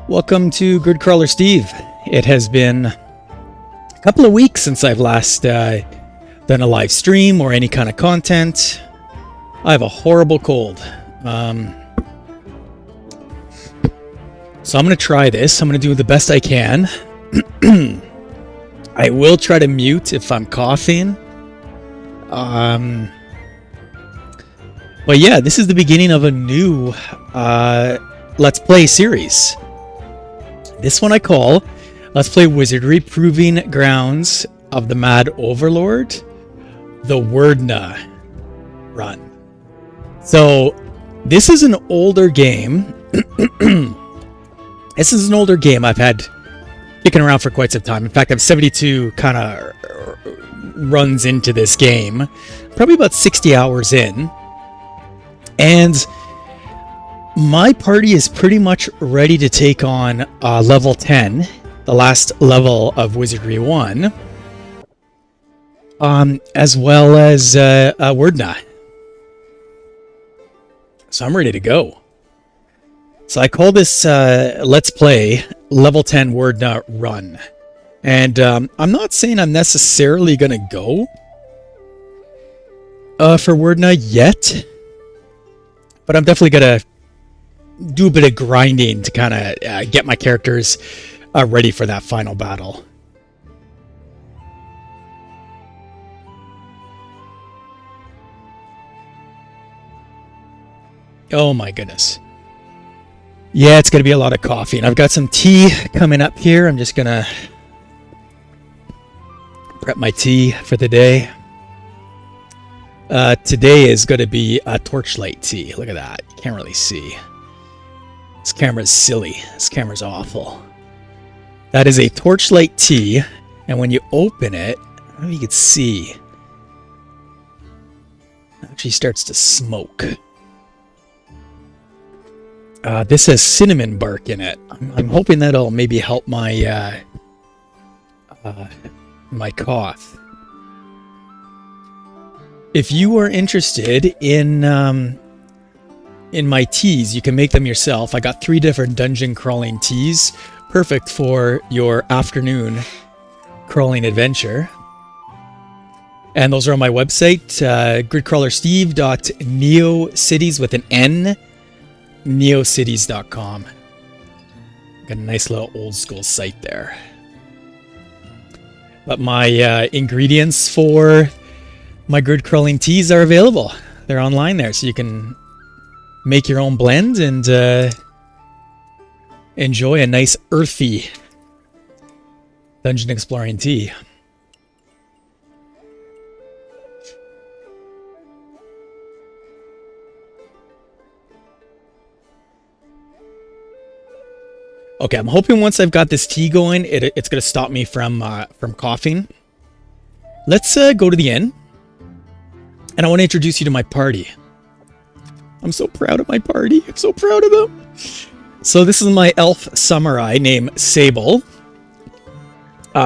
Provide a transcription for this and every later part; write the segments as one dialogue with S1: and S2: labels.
S1: Welcome to Gridcrawler Steve. It has been a couple of weeks since I've last done a live stream or any kind of content. I have a horrible cold. So I'm going to try this. I'm going to do the best I can. I will try to mute if I'm coughing. But yeah, this is the beginning of a new Let's Play series. This one I call Let's Play Wizardry, Proving Grounds of the Mad Overlord, the Wordna run. So this is an older game. This is an older game I've had kicking around for quite some time. In fact, I have 72 kind of runs into this game, probably about 60 hours in. And my party is pretty much ready to take on level 10, the last level of Wizardry 1, as well as Wordna. So I'm ready to go. So I call this Let's Play Level 10 Wordna Run. And I'm not saying I'm necessarily going to go for Wordna yet, but I'm definitely going to do a bit of grinding to kind of get my characters ready for that final battle. Oh my goodness. Yeah, it's going to be a lot of coffee. And I've got some tea coming up here. I'm just going to prep my tea for the day. Today is going to be a torchlight tea. Look at that. You can't really see. This camera's silly. This camera's awful. That is a torchlight tea. And when you open it, I don't know if you can see. It actually starts to smoke. This has cinnamon bark in it. I'm hoping that'll maybe help my my cough. If you are interested in my teas, you can make them yourself. I got 3 different dungeon crawling teas, perfect for your afternoon crawling adventure. And those are on my website, gridcrawlersteve.neocities with an N. neocities.com. Got a nice little old school site there. But my ingredients for my grid crawling teas are available. They're online there, so you can make your own blend and enjoy a nice earthy dungeon exploring tea. Okay, I'm hoping once I've got this tea going, it's going to stop me from coughing. Let's go to the inn. And I want to introduce you to my party. I'm so proud of my party. I'm so proud of them. So this is my elf samurai named Sable.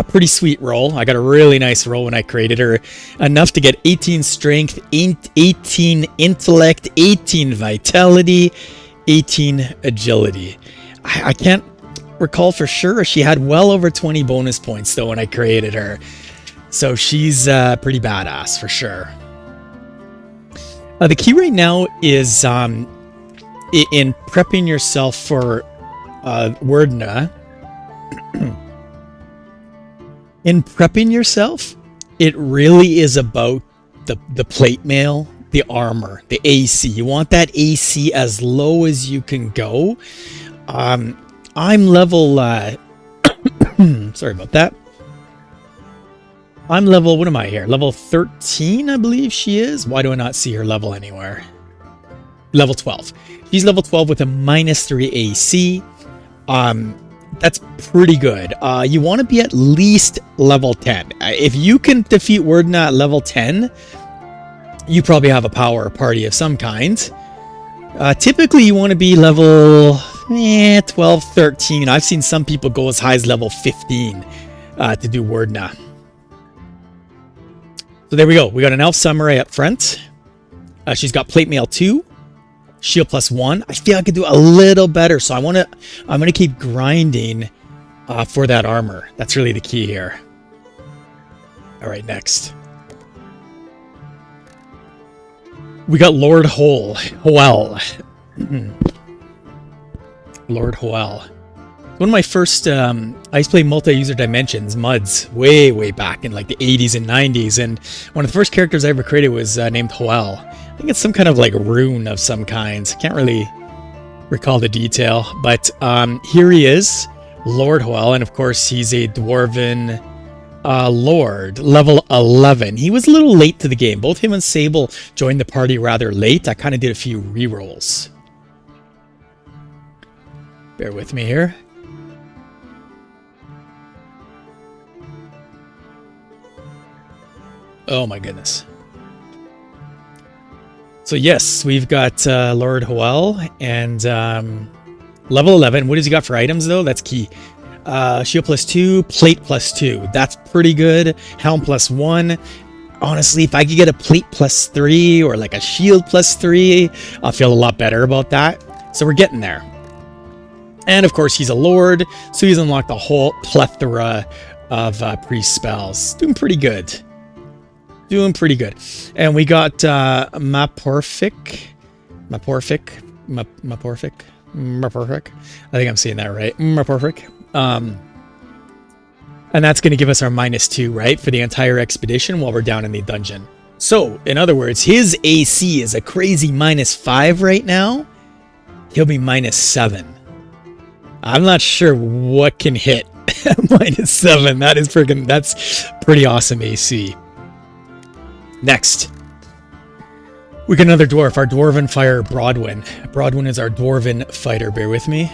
S1: Pretty sweet roll. I got a really nice roll when I created her. Enough to get 18 strength, 18 intellect, 18 vitality, 18 agility. I can't recall for sure. She had well over 20 bonus points though when I created her. So she's pretty badass for sure. The key right now is in prepping yourself for Wordna. In prepping yourself, it really is about the plate mail, the armor, the AC. You want that AC as low as you can go. I'm level... sorry about that. I'm level, what am I here? Level 13, I believe she is. Why do I not see her level anywhere? Level 12. She's level 12 with a -3 AC. That's pretty good. You want to be at least level 10. If you can defeat Wordna at level 10, you probably have a power party of some kind. Typically, you want to be level 12, 13. I've seen some people go as high as level 15 to do Wordna. So there we go. We got an elf samurai up front. She's got plate mail 2. shield +1. I feel I could do a little better, so I'm gonna keep grinding for that armor. That's really the key here. All right, next. We got Lord Hoel. Lord Hoel. One of my first, I used to play multi-user Dimensions, MUDs, way back in like the 80s and 90s, and one of the first characters I ever created was named Hoel. I think it's some kind of like rune of some kind. Can't really recall the detail, but here he is, Lord Hoel, and of course he's a Dwarven Lord, level 11. He was a little late to the game. Both him and Sable joined the party rather late. I kind of did a few rerolls. Bear with me here. Oh my goodness. So yes, we've got Lord Hoel and level 11. What does he got for items though? That's key. Shield +2, plate +2. That's pretty good. Helm +1. Honestly, if I could get a plate +3 or like a shield +3, I'll feel a lot better about that. So we're getting there. And of course, he's a lord, so he's unlocked a whole plethora of priest spells. Doing pretty good. Doing pretty good. And we got Maporfic. I think I'm saying that right. Maporfic. And that's going to give us our -2, right? For the entire expedition while we're down in the dungeon. So, in other words, his AC is a crazy -5 right now. He'll be -7. I'm not sure what can hit -7. That's pretty awesome AC. Next, we got another dwarf, our Dwarven Fire Broadwin. Broadwin is our Dwarven fighter, bear with me.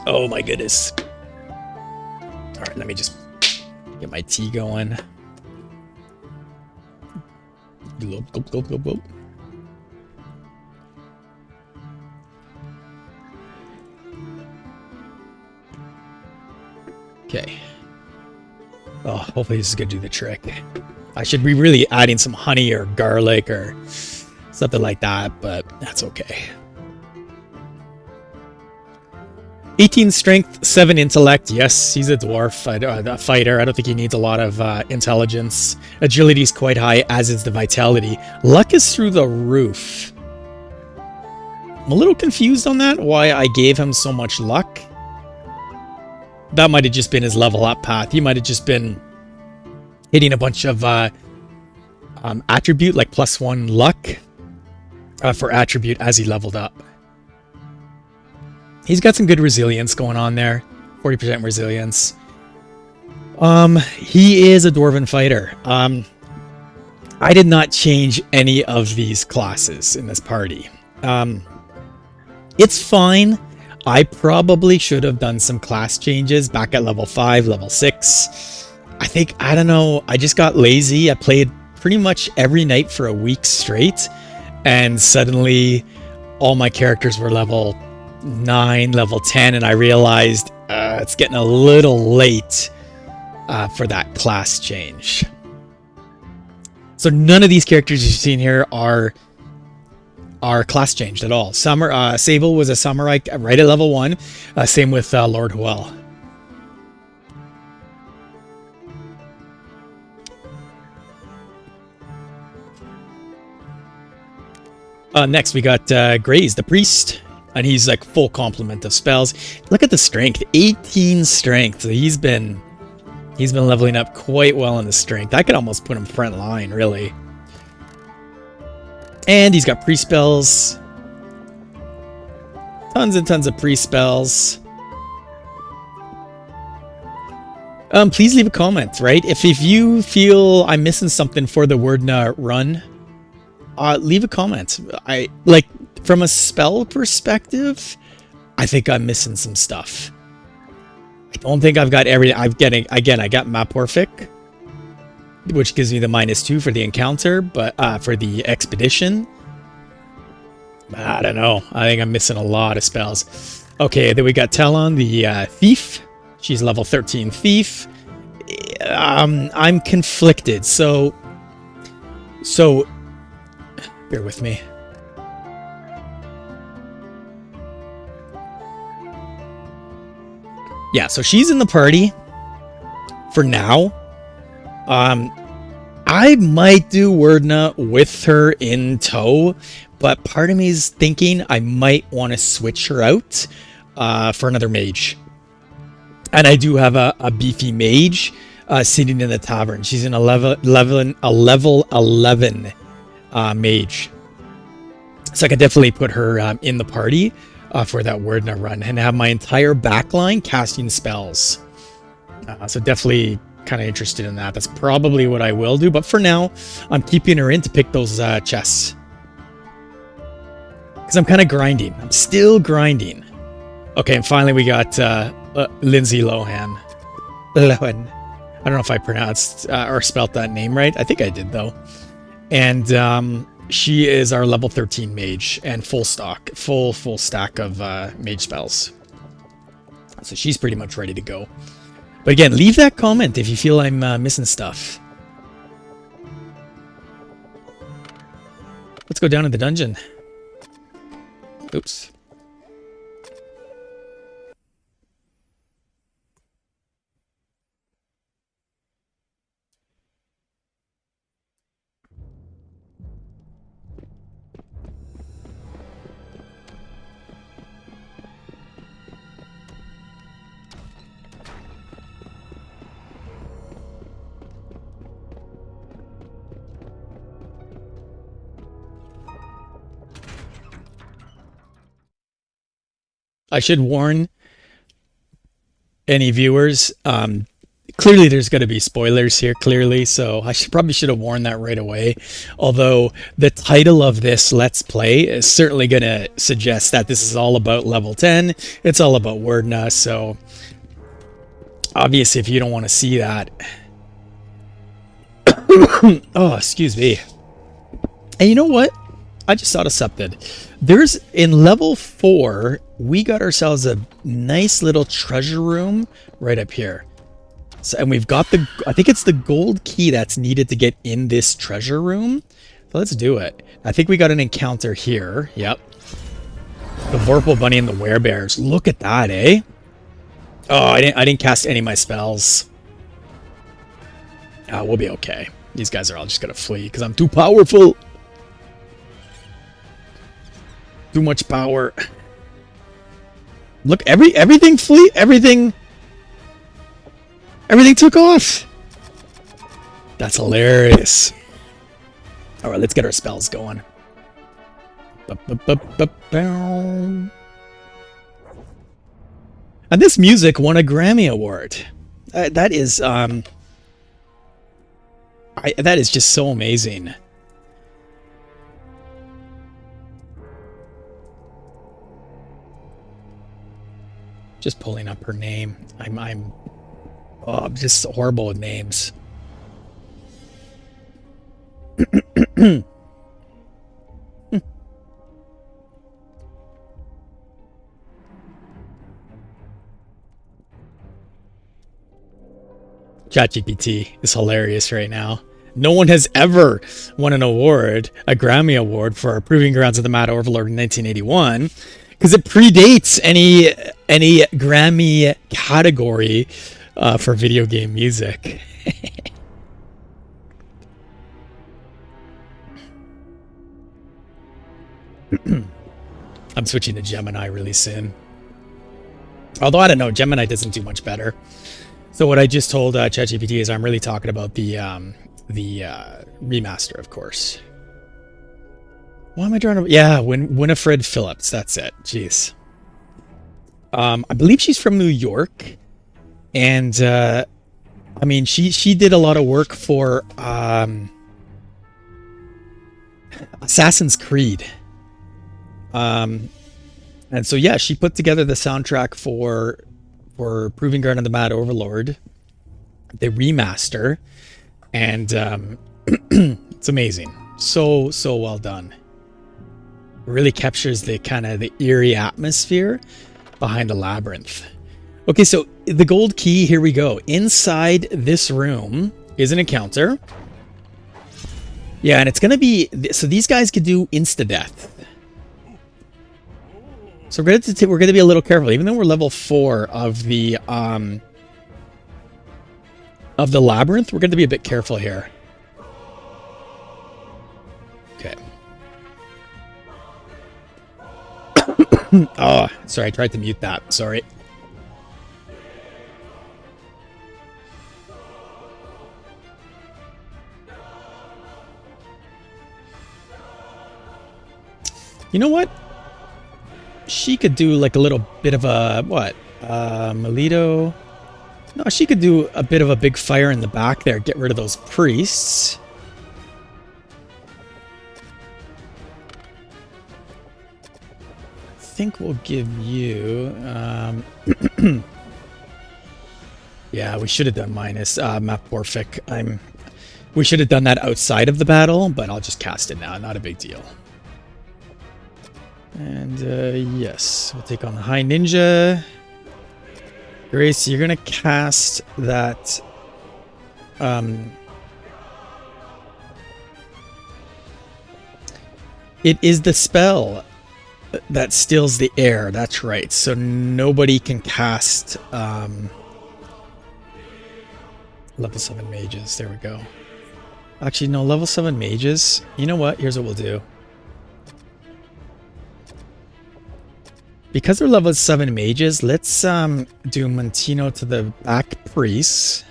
S1: Oh my goodness. All right, let me just get my tea going. Gulp. Okay. Oh, hopefully this is going to do the trick. I should be really adding some honey or garlic or something like that, but that's okay. 18 strength, 7 intellect. Yes, he's a dwarf fighter. I don't think he needs a lot of intelligence. Agility is quite high, as is the vitality. Luck is through the roof. I'm a little confused on that, why I gave him so much luck. That might have just been his level up path. He might have just been hitting a bunch of attribute, like +1 luck for attribute as he leveled up. He's got some good resilience going on there. 40% resilience. He is a Dwarven fighter. I did not change any of these classes in this party. It's fine. I probably should have done some class changes back at level 5, level 6. I don't know, I just got lazy. I played pretty much every night for a week straight, and suddenly all my characters were level 9, level 10, and I realized it's getting a little late for that class change. So none of these characters you've seen here are class changed at all. Sable was a samurai right at level 1. Same with Lord Hoel. Next we got Graze, the priest, and he's like full complement of spells. Look at the strength, 18 strength. So he's been leveling up quite well in the strength. I could almost put him front line, really. And he's got pre-spells. Tons and tons of pre-spells. Please leave a comment, right? If you feel I'm missing something for the Wordna run, leave a comment. From a spell perspective, I think I'm missing some stuff. I don't think I've got everything. I got Maporfic, which gives me the -2 for the encounter, but for the expedition, I don't know. I think I'm missing a lot of spells. Okay, then we got Talon, the thief. She's level 13 thief. I'm conflicted. So Bear with me. Yeah, so she's in the party for now. I might do Wordna with her in tow, but part of me is thinking I might want to switch her out for another mage. And I do have a beefy mage sitting in the tavern. She's a level 11 mage. So I could definitely put her in the party for that Wordna run and have my entire backline casting spells. So definitely kind of interested in that. That's probably what I will do. But for now, I'm keeping her in to pick those chests. Because I'm kind of grinding. I'm still grinding. Okay, and finally we got Lindsay Lohan. Lohan. I don't know if I pronounced or spelt that name right. I think I did, though. And she is our level 13 mage and full stack of mage spells. So she's pretty much ready to go. But again, leave that comment if you feel I'm missing stuff. Let's go down to the dungeon. Oops. I should warn any viewers, clearly there's going to be spoilers here, clearly, so I probably should have warned that right away. Although the title of this Let's Play is certainly going to suggest that this is all about level 10. It's all about Wordna, so obviously if you don't want to see that... Oh, excuse me. And you know what? I just thought of something. There's, in level 4, we got ourselves a nice little treasure room right up here. So, and we've got the, I think it's the gold key that's needed to get in this treasure room. So let's do it. I think we got an encounter here. Yep. The Vorpal Bunny and the Werebears. Look at that, eh? Oh, I didn't cast any of my spells. We'll be okay. These guys are all just gonna flee because I'm too powerful. Too much power. Look, everything flee, everything took off. That's hilarious. All right, let's get our spells going. And this music won a Grammy Award. That is that is just so amazing. Just pulling up her name. I'm just horrible with names. ChatGPT is hilarious right now. No one has ever won an award, a Grammy Award, for Proving Grounds of the Mad Overlord in 1981. Because it predates any Grammy category for video game music. I'm switching to Gemini really soon. Although I don't know, Gemini doesn't do much better. So what I just told ChatGPT is I'm really talking about the remaster, of course. Why am I drawing? Yeah, Winifred Phillips. That's it. Jeez. I believe she's from New York, and I mean she did a lot of work for Assassin's Creed. And so yeah, she put together the soundtrack for Proving Ground of the Mad Overlord, the remaster, and it's amazing. So well done. Really captures the kind of the eerie atmosphere behind the labyrinth. Okay, so the gold key, here we go. Inside this room is an encounter. Yeah, and it's gonna be so these guys could do insta death. So we're gonna be a little careful, even though we're level 4 of the labyrinth. We're gonna be a bit careful here. Okay. Oh, sorry, I tried to mute that. Sorry. You know what? She could do like a little bit of a what? Melito. No, she could do a bit of a big fire in the back there. Get rid of those priests. I think we'll give you. Yeah, we should have done minus map Orphic. We should have done that outside of the battle, but I'll just cast it now. Not a big deal. And yes, we'll take on the High Ninja. Grace, you're gonna cast that. It is the spell that steals the air. That's right. So nobody can cast level 7 mages. There we go. Actually, no, level 7 mages. You know what? Here's what we'll do. Because they're level 7 mages, let's do Montino to the back priests.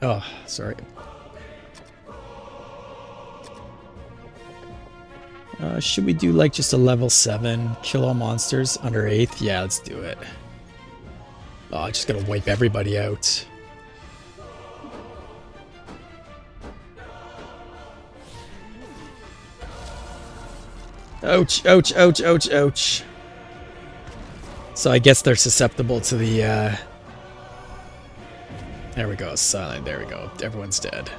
S1: Oh, sorry. Should we do like just a level 7? Kill all monsters under 8th? Yeah, let's do it. Oh, I just gotta wipe everybody out. Ouch, ouch, ouch, ouch, ouch. So I guess they're susceptible to the, There we go, silent, there we go. Everyone's dead.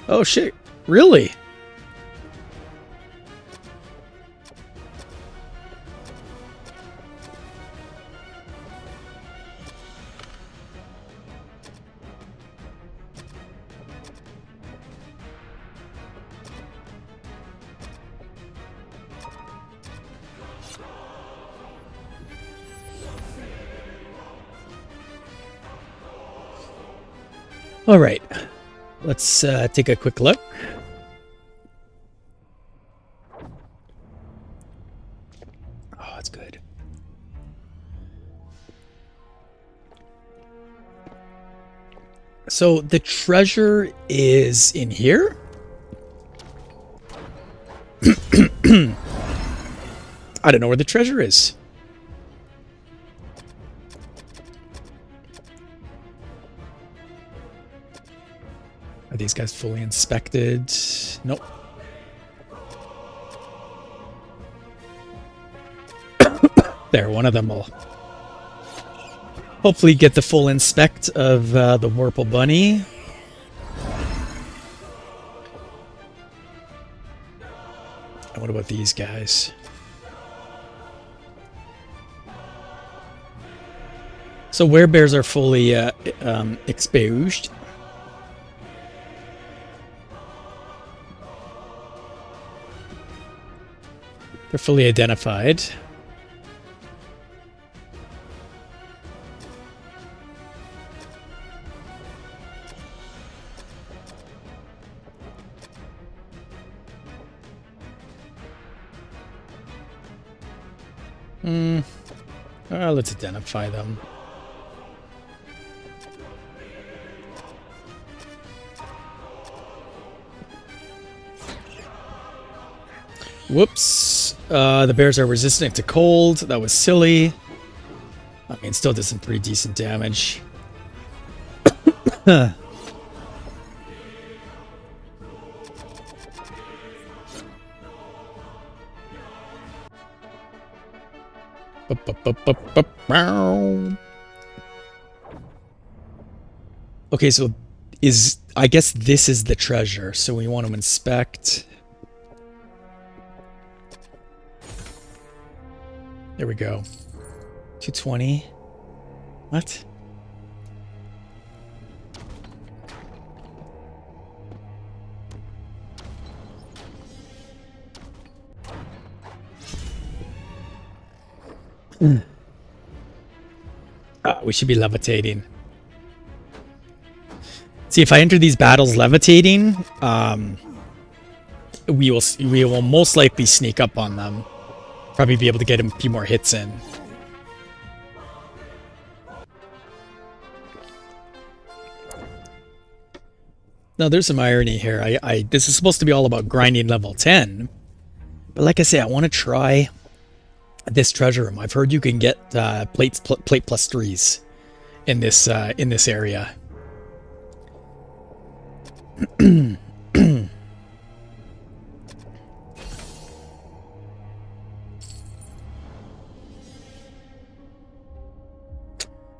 S1: Oh shit, really? All right, let's take a quick look. Oh, that's good. So the treasure is in here. I don't know where the treasure is. Are these guys fully inspected? Nope. There, one of them will hopefully get the full inspect of the Warple Bunny. And what about these guys? So werebears are fully exposed. They're fully identified. Let's identify them. Whoops. The bears are resistant to cold. That was silly. I mean, still did some pretty decent damage. Okay, so I guess this is the treasure, so we want to inspect. There we go. 220. What? We should be levitating. See, if I enter these battles levitating, we will most likely sneak up on them. Probably be able to get a few more hits in. Now, there's some irony here. This is supposed to be all about grinding level 10. But like I say, I want to try this treasure room. I've heard you can get plate plus 3s in this area.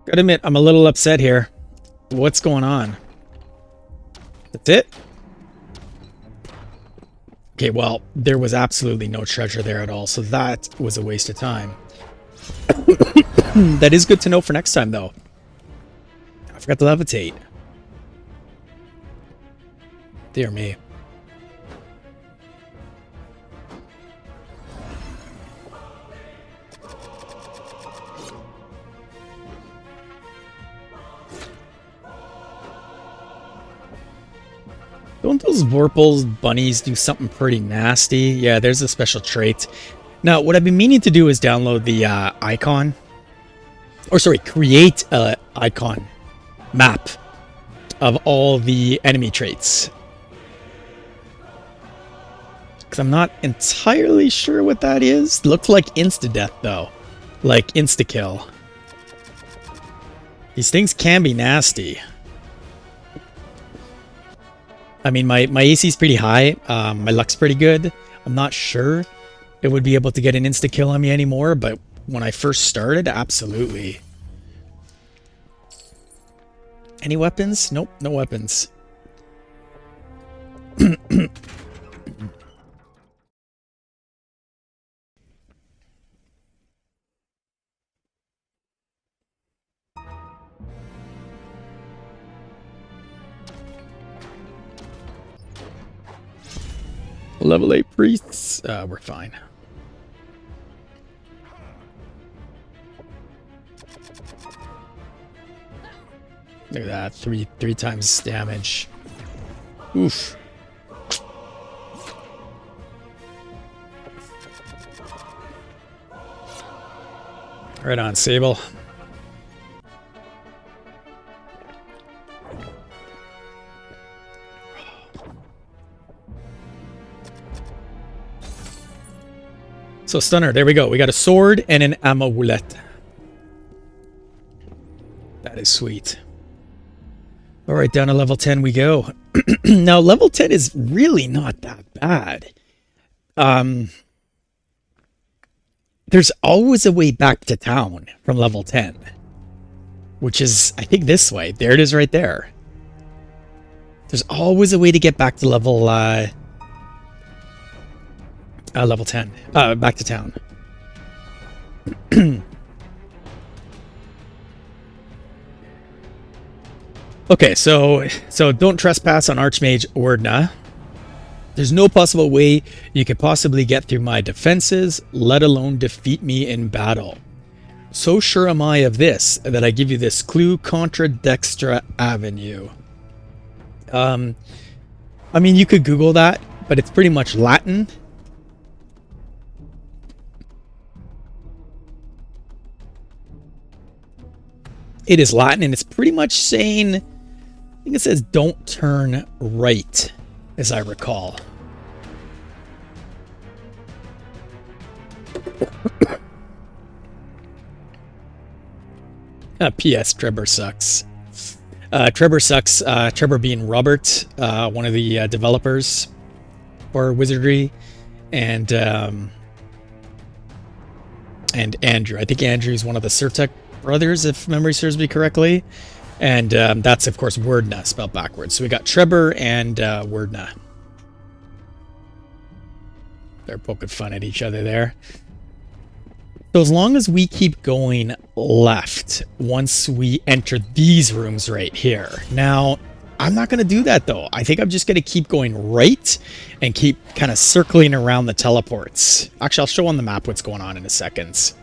S1: Gotta admit, I'm a little upset here. What's going on? That's it? Okay, well, there was absolutely no treasure there at all, so that was a waste of time. That is good to know for next time, though. I forgot to levitate. Dear me. Don't those Vorpal's bunnies do something pretty nasty? Yeah, there's a special trait. Now, what I've been meaning to do is download the icon. Or sorry, create an icon map of all the enemy traits. Because I'm not entirely sure what that is. Looks like insta-death, though. Like insta-kill. These things can be nasty. I mean, my AC is pretty high. My luck's pretty good. I'm not sure it would be able to get an insta-kill on me anymore, but when I first started, absolutely. Any weapons? Nope, no weapons. Level 8 priests. We're fine. Look at that. Three times damage. Oof. Right on, Sable. So Stunner, there we go. We got a sword and an amulet. That is sweet. All right, down to level 10 we go. Now, level 10 is really not that bad. There's always a way back to town from level 10. Which is, I think, this way. There it is right there. There's always a way to get back to level 10. Back to town. Okay, so don't trespass on Archmage Ordna. There's no possible way you could possibly get through my defenses, let alone defeat me in battle. So sure am I of this, that I give you this clue contra dextra avenue. I mean, you could Google that, but it's pretty much Latin. It is Latin, and it's pretty much saying, I think it says, don't turn right, as I recall. P.S. Trevor sucks. Trevor sucks. Trevor being Robert, one of the developers for Wizardry, and Andrew. I think Andrew's one of the Surtech brothers, if memory serves me correctly. And that's, of course, Wordna, spelled backwards. So we got Trevor and Wordna. They're poking fun at each other there. So as long as we keep going left, once we enter these rooms right here. Now, I'm not going to do that, though. I think I'm just going to keep going right and keep kind of circling around the teleports. Actually, I'll show on the map what's going on in a second.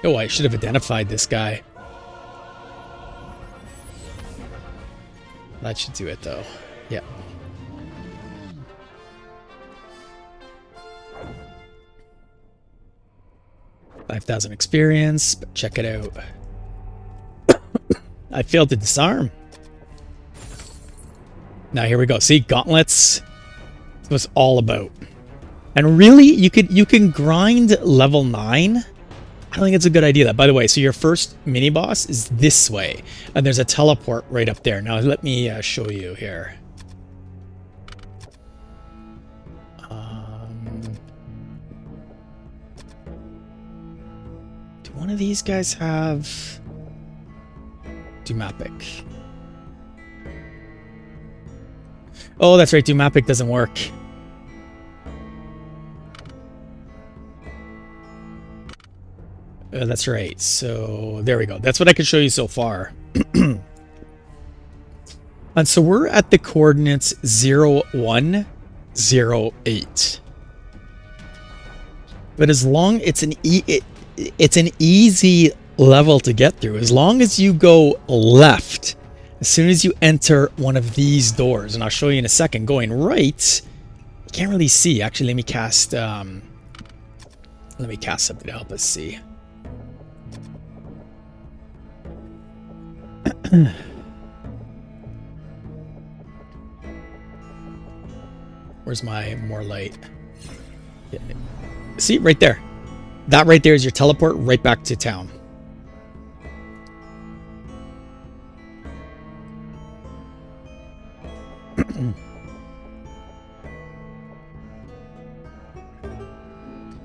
S1: Oh, I should have identified this guy. That should do it, though. Yeah. $5,000 experience, but check it out. I failed to disarm. Now here we go. See, gauntlets. That's what it's all about. And really, you can grind level 9. I don't think it's a good idea. By the way, so your first mini boss is this way, and there's a teleport right up there. Now let me show you here. Do one of these guys have Doomapic? Oh, that's right. Doomapic doesn't work. That's right. So there we go. That's what I can show you so far. And so we're at the coordinates 0108. But as long it's an easy level to get through. As long as you go left, as soon as you enter one of these doors, and I'll show you in a second. Going right, you can't really see. Actually, let me cast something to help us see. Where's my more light? Yeah. See, right there. That right there is your teleport right back to town.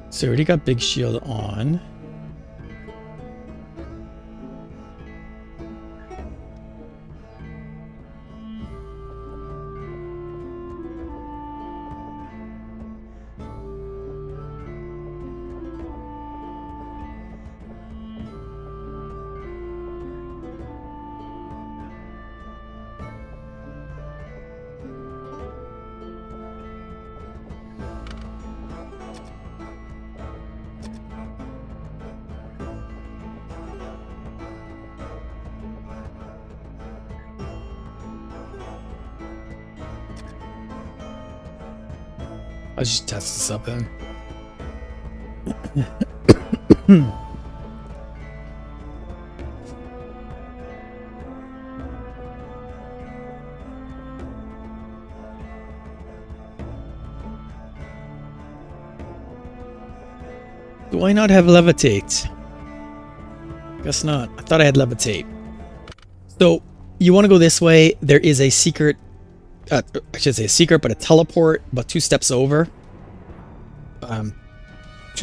S1: So we already got Big Shield on. I'll just test this up then. Do I not have levitate? Guess not. I thought I had levitate. So you want to go this way. There is a secret. I should say a secret, but a teleport, but 2 steps over. 2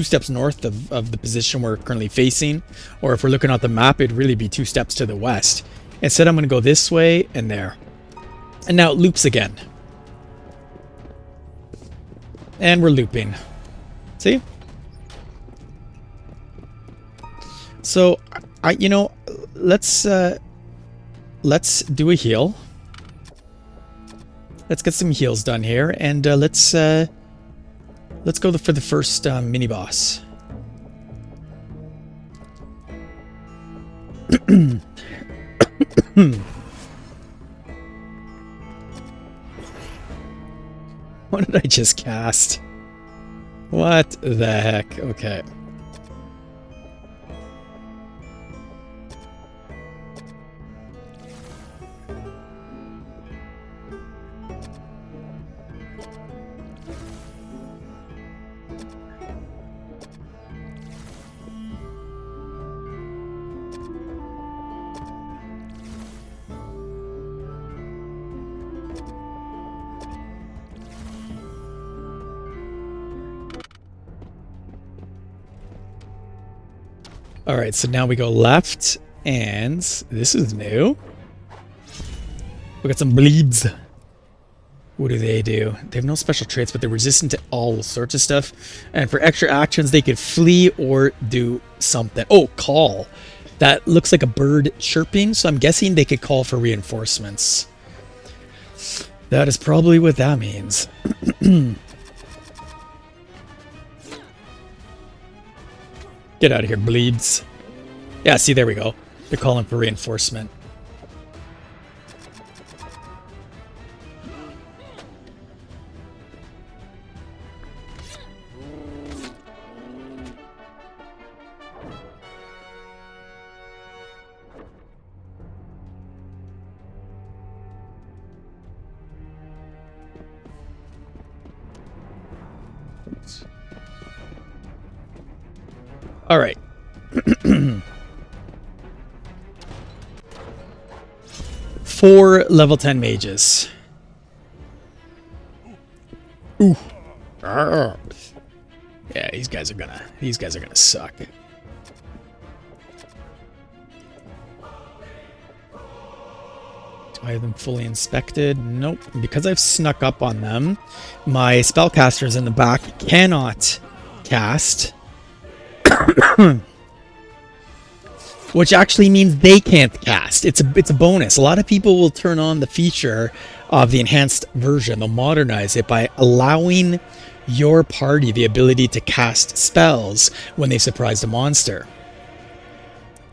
S1: steps north of the position we're currently facing. Or if we're looking at the map, it'd really be 2 steps to the west. Instead, I'm going to go this way and there. And now it loops again. And we're looping. See? So, let's do a heal. Let's get some heals done here, and let's go for the first mini boss. What did I just cast? What the heck? Okay. All right, so now we go left, and this is new. We got some bleebs. What do? They have no special traits, but they're resistant to all sorts of stuff. And for extra actions, they could flee or do something. Oh, call. That looks like a bird chirping, so I'm guessing they could call for reinforcements. That is probably what that means. Get out of here, bleeds. Yeah, see, there we go. They're calling for reinforcement. All right. 4 level 10 mages. Ooh. Yeah, these guys are gonna suck. Do I have them fully inspected? Nope. Because I've snuck up on them, my spellcasters in the back cannot cast. Which actually means they can't cast. It's a bonus. A lot of people will turn on the feature of the enhanced version. They'll modernize it by allowing your party the ability to cast spells when they surprised a monster.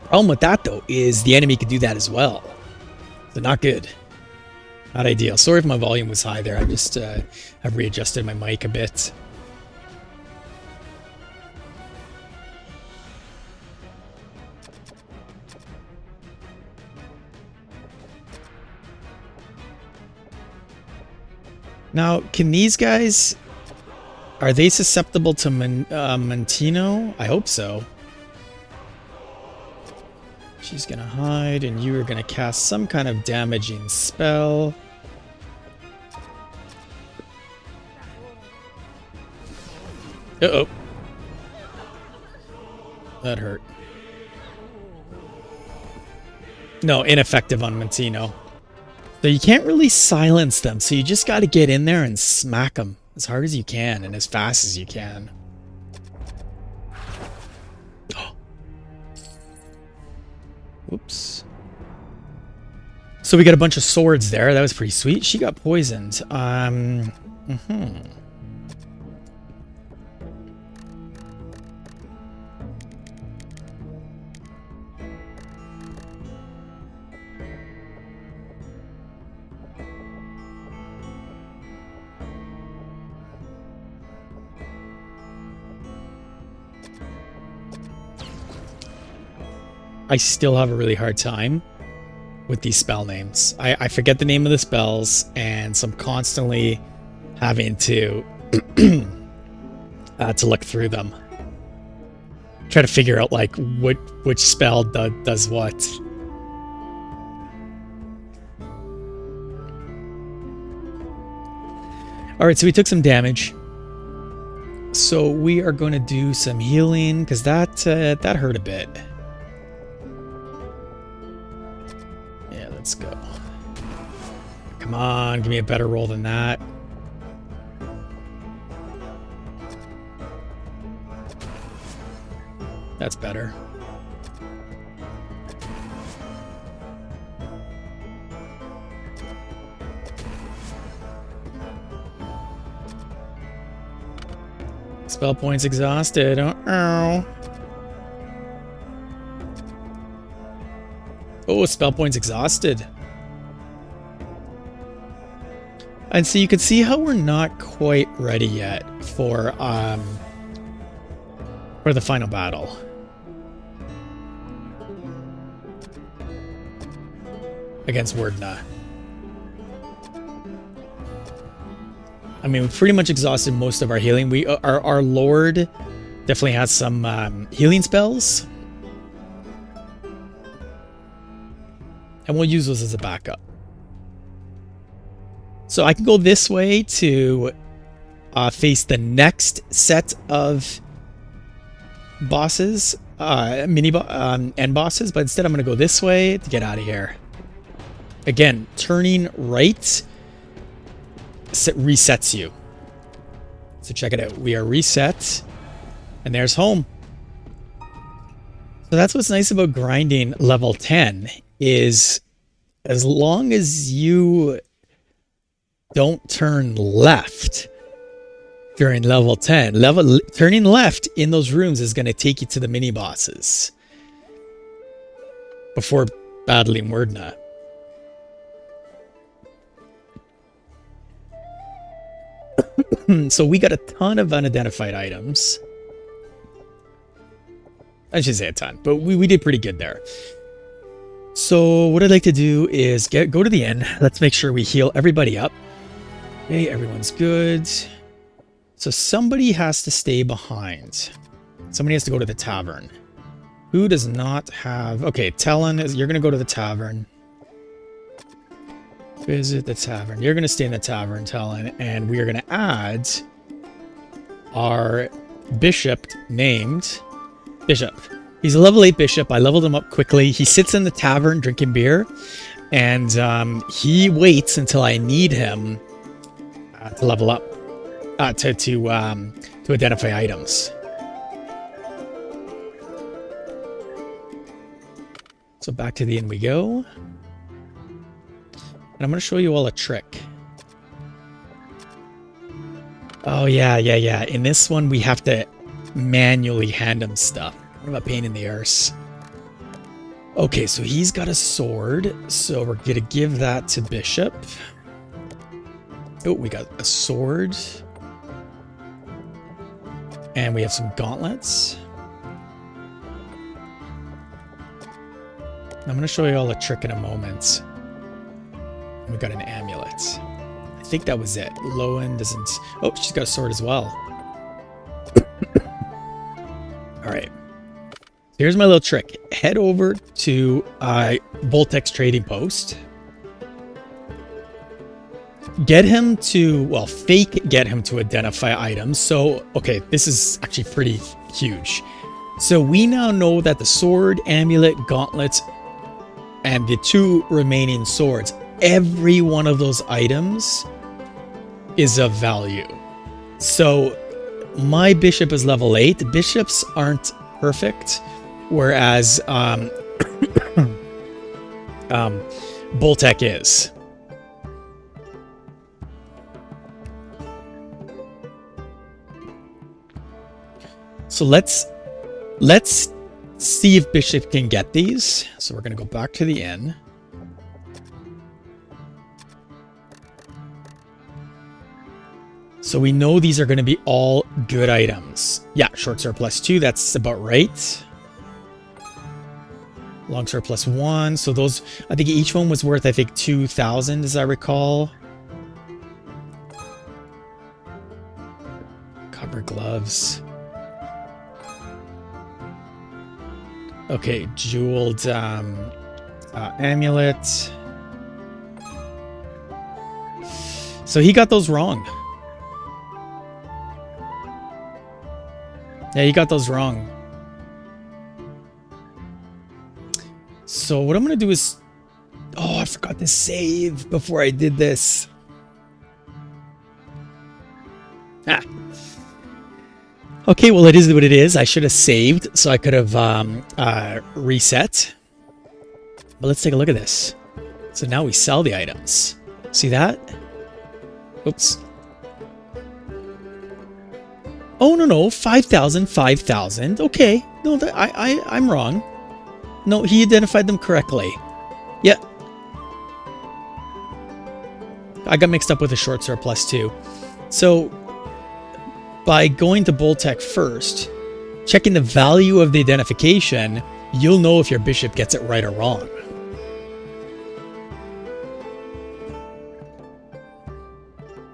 S1: Problem with that, though, is the enemy could do that as well. So not good. Not ideal. Sorry if my volume was high there. I just have readjusted my mic a bit. Now, can these guys... Are they susceptible to Mantino? I hope so. She's gonna hide, and you are gonna cast some kind of damaging spell. Uh-oh. That hurt. No, ineffective on Mantino. So you can't really silence them, so you just got to get in there and smack them as hard as you can and as fast as you can. Whoops. So we got a bunch of swords there. That was pretty sweet. She got poisoned. I still have a really hard time with these spell names. I forget the name of the spells, and so I'm constantly having to look through them. Try to figure out like which spell does what. All right, so we took some damage. So we are going to do some healing because that hurt a bit. Let's go. Come on, give me a better roll than that. That's better. Spell points exhausted. Uh-oh. Oh, spell points exhausted. And so you can see how we're not quite ready yet for the final battle. Against Wordna. I mean, we've pretty much exhausted most of our healing. Our Lord definitely has some healing spells. And we'll use those as a backup. So I can go this way to face the next set of bosses, end bosses, but instead I'm going to go this way to get out of here. Again, turning right resets you. So check it out. We are reset, and there's home. So that's what's nice about grinding level 10. Is as long as you don't turn left during level 10, turning left in those rooms is going to take you to the mini bosses. before battling Wordna. So we got a ton of unidentified items. I should say a ton, but we did pretty good there. So what I'd like to do is go to the inn. Let's make sure we heal everybody up. Okay, everyone's good. So somebody has to stay behind. Somebody has to go to the tavern. Who does not have... Okay, Talon, you're going to go to the tavern. Visit the tavern. You're going to stay in the tavern, Talon, and we are going to add our bishop named Bishop. He's a level 8 bishop. I leveled him up quickly. He sits in the tavern drinking beer, and he waits until I need him to level up, to identify items. So back to the inn we go. And I'm going to show you all a trick. Oh, yeah. In this one, we have to manually hand him stuff. What a pain in the arse. Okay, so he's got a sword. So we're going to give that to Bishop. Oh, we got a sword. And we have some gauntlets. I'm going to show you all a trick in a moment. We got an amulet. I think that was it. Lowen doesn't... Oh, she's got a sword as well. Alright. Here's my little trick. Head over to Voltek's trading post. Get him to... Well, fake get him to identify items. So, okay, this is actually pretty huge. So we now know that the sword, amulet, gauntlets, and the 2 remaining swords... Every one of those items is of value. So my bishop is level 8. Bishops aren't perfect, whereas Voltek is. So let's see if Bishop can get these. So we're going to go back to the inn. So we know these are going to be all good items. Yeah, short sword +2, that's about right. Long sword +1, so those, I think each one was worth, I think, 2,000, as I recall. Copper gloves. Okay, jeweled amulet. So he got those wrong. Yeah, you got those wrong. So what I'm going to do is... Oh, I forgot to save before I did this. Ah. Okay, well, it is what it is. I should have saved, so I could have reset. But let's take a look at this. So now we sell the items. See that? Oops. Oh, no, 5,000, 5,000. Okay. No, I'm wrong. No, he identified them correctly. Yeah. I got mixed up with a short sword +2. So, by going to Voltek first, checking the value of the identification, you'll know if your bishop gets it right or wrong.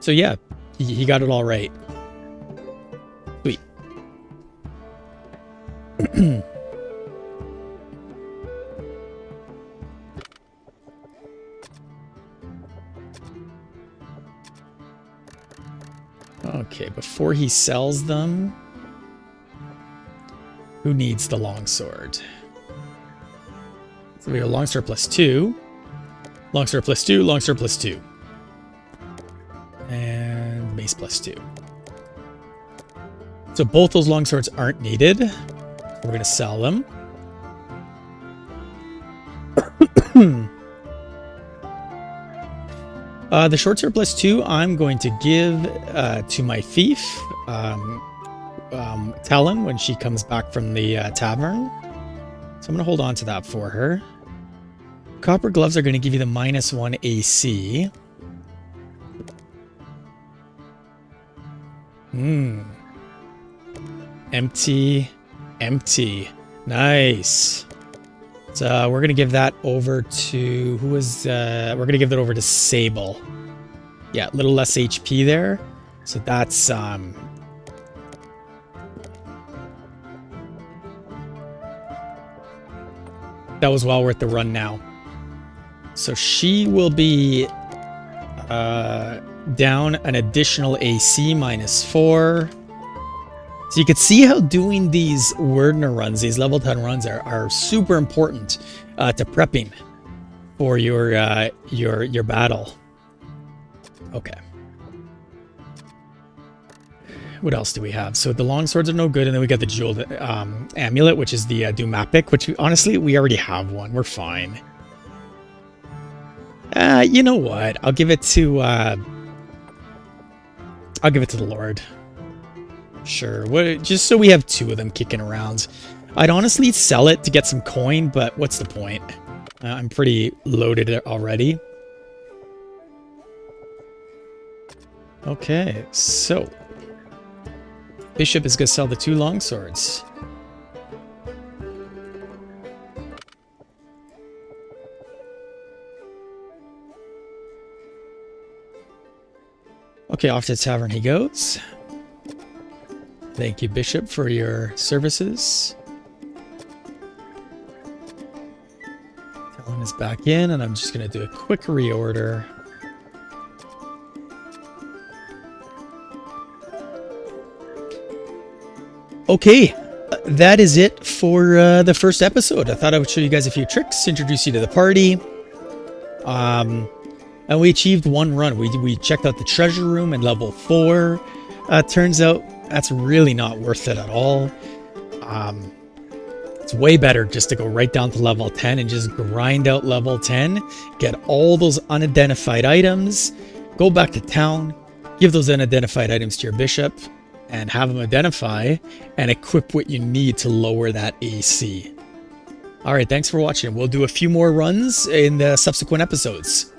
S1: So yeah, he got it all right. Sweet. Okay, before he sells them, who needs the longsword? So we have longsword +2, longsword +2, longsword +2, and mace +2. So both those longswords aren't needed. We're going to sell them. The short sword +2, I'm going to give to my thief, Talon, when she comes back from the tavern. So I'm going to hold on to that for her. Copper gloves are going to give you the -1 AC. Empty. Empty. Nice. So we're going to give that over to... Who was... we're going to give that over to Sable. Yeah, a little less HP there. So that's... That was well worth the run now. So she will be down an additional AC -4. So you can see how doing these Wordner runs, these level 10 runs, are super important to prepping for your battle. Okay. What else do we have? So the long swords are no good, and then we got the jeweled amulet, which is the Doomapic, which honestly we already have one. We're fine. You know what? I'll give it to the Lord. Sure. Just so we have 2 of them kicking around. I'd honestly sell it to get some coin, but what's the point? I'm pretty loaded already. Okay, so Bishop is going to sell the 2 longswords. Okay, off to the tavern he goes. Thank you, Bishop, for your services. Talon is back in, and I'm just going to do a quick reorder. Okay, that is it for the first episode. I thought I would show you guys a few tricks, introduce you to the party. And we achieved 1 run. We checked out the treasure room in level 4. Turns out that's really not worth it at all. It's way better just to go right down to level 10 and just grind out level 10. Get all those unidentified items. Go back to town. Give those unidentified items to your bishop. And have them identify and equip what you need to lower that AC. Alright, thanks for watching. We'll do a few more runs in the subsequent episodes.